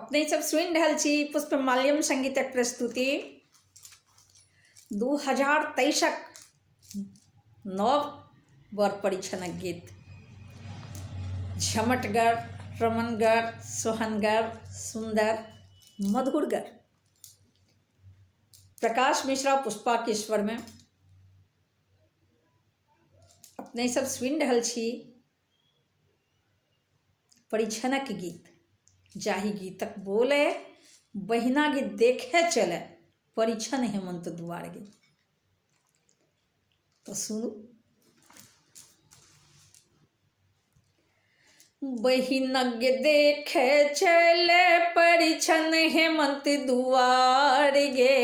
अपने सब सुनि रहल छी पुष्पमाल्यम संगीतक प्रस्तुति 2023क नव वर परीक्षणक गीत। झमटगर, रमनगर, सोहनगर, सुंदर, मधुरगर। प्रकाश मिश्रा पुष्पा के स्वर में अपने सब सुनि रहल छी परीक्षणक गीत। जाहि गीतक बोले बहिना गीत देखे चले परीक्षण हेमंत दुआर गीत। तो सुनू। बहिनग देखे चले परीक्षण हेमंत दुआर गे,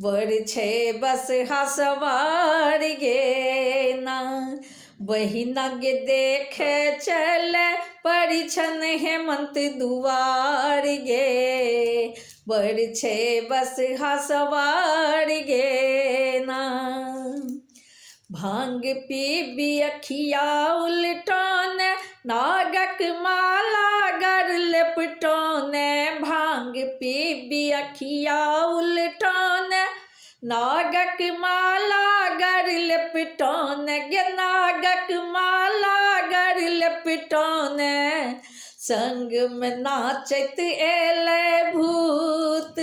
बर छे बस हसवार गे ना। बहिनग देखे चले परीक्षण हेमंत दुआर गे, बर छे बस हसवार गे ना। भांग पी अखिया उल्टोन, नागक माला गर लेपटोन। भांग पी अखिया उल्टोन, नागक माला गर लेपटोन। गे नागक माला गर लेपटोन, संग में नाचत एले भूत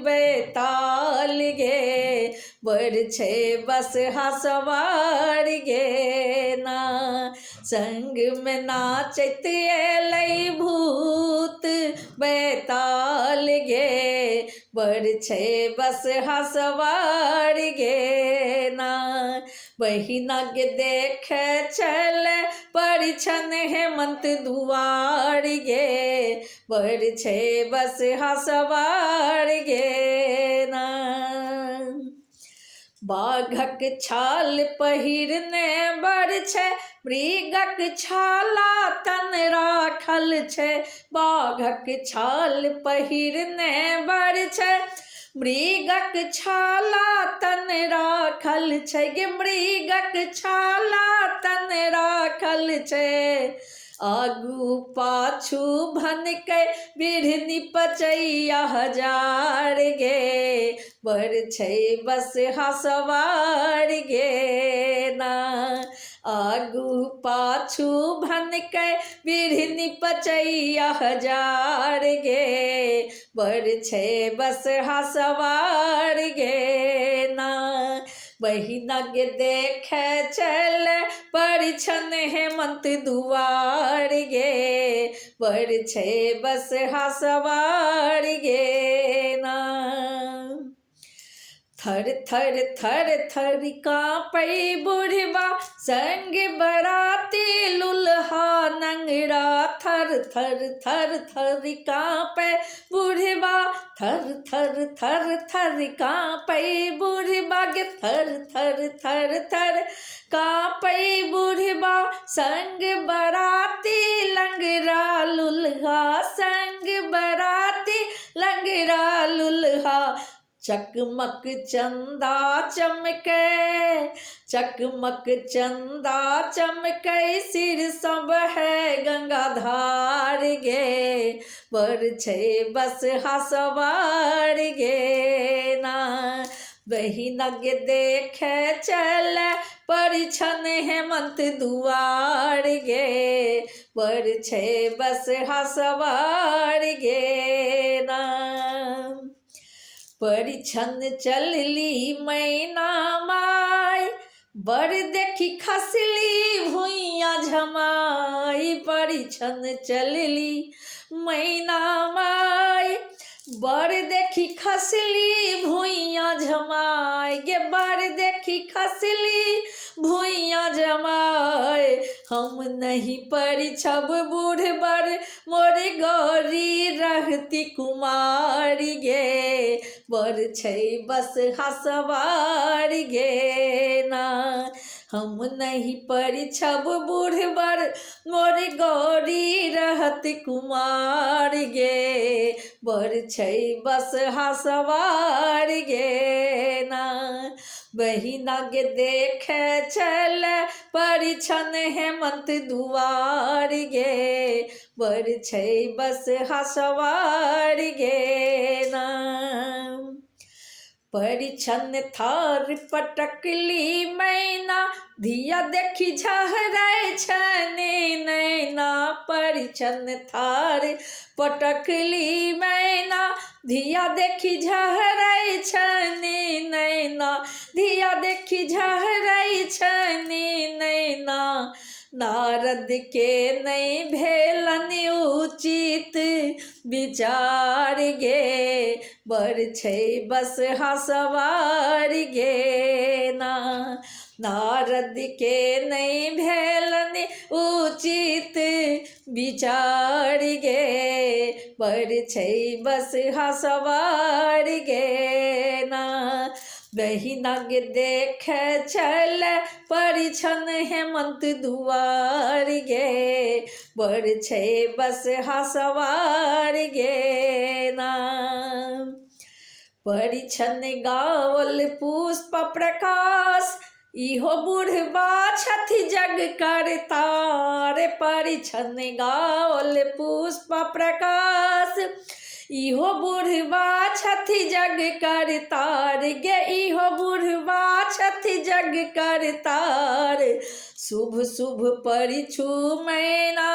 बेताल गे, बर छे बस हसवार गे ना। संग में नाचत एले भूत बेताल गे, बर छे बस हसवार गे ना। बहिनग देखे चले परीक्षण हेमंत दुआर गे, बर छे बस हसवार गे ना। बाघक छाल पहिरने बर छे, मृगक छाला तन राखल छे। बाघक छाल पहिरने बर छे, मृगक छाला तन राखल छे। गे मृगक छाला तन राखल छे। आगू पाछू भनकै बिढ़नी पचैया हजार गे, बर छे बस हसवार गे ना। आगू पाछू भनकै बिढ़नी पचैया हजार गे, बर छे बस हसवार गे ना। बहिनग देखे चले परीक्षण हेमंत दुआर गे, बर छे बस हसवार गे ना। थर थर थर थर कांपै बुढ़वा, संग बराती लुल्हा नंगरा। थर थर थर थर कांपै बुढ़वा, थर थर थर थर कांपै बुढ़वा। गे थर थर थर थर कांपै बुढ़वा, संग बराती लंगरा लुल्हा। संग बराती लंगरा लुल्हा, चकमक चंदा चमके, चकमक चंदा चमके। सिर सब है गंगाधार गे, बर छे बस हसवार गे ना। बहिनग देखे चले परीक्षण हेमंत दुआर गे, बर छे बस हसवार गे ना। परीक्षण चलली मैना माय, बर देखी खसली भुइया झमाई। परीक्षण चलली मैना माय, बर देखी खसली भुइया झमाय। गे बर देखी खसली भुइया जमाय। हम नहीं परीछब बूढ़ बर, मोर गौरी रहती कुमारी गे, बर छे बस हसवार गे ना। हम नहीं परिछब बूढ़बर मोर गौरी रहत कुमार गे, बर छै बस हसवार गे ना। बहिना गे देखे चल परिछन हेमंत दुआर गे, बर छै बस हसवार गे ना। परिछन थार पटकली मैना, धिया देखी झहरै छने नैना। परिछन थार पटकली मैना, धिया देखी झहरै छने नैना। धिया देखी झहरै छने नैना। नारद के नहीं भेलन उचित विचार गे, बर छै बस हसवार गे ना। नारद के नहीं भेलन उचित विचार गे, बर छै बस हसवार गे ना। बहिना गे देखे चल परिछन हेमंत दुआर गे, बर छै बस हसवार गे ना। परिछन गावल पुष्प प्रकाश, इहो बुढ़बा छथि जग करतार। परिछन गावल पुष्प प्रकाश, इहो बुढ़बा छथि जग करतार गे, इहो बुढ़बा छथि जग करतार। शुभ शुभ परिछु मैना,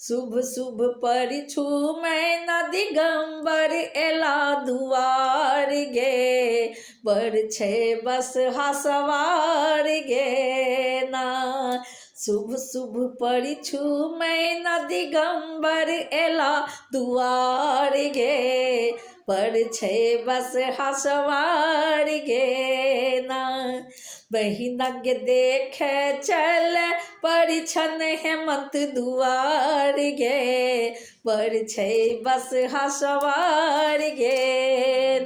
शुभ शुभ परिछु मैना, दिगंबर एला दुआर गे, बर छै बस हसवार गे ना। शुभ शुभ परिछु मैना, दिगंबर एला दुआर गे, पर छै बस हसवार गे ना। बहिना गे देखे चल परिछन हेमंत दुआर गे, पर छै बस हसवार गे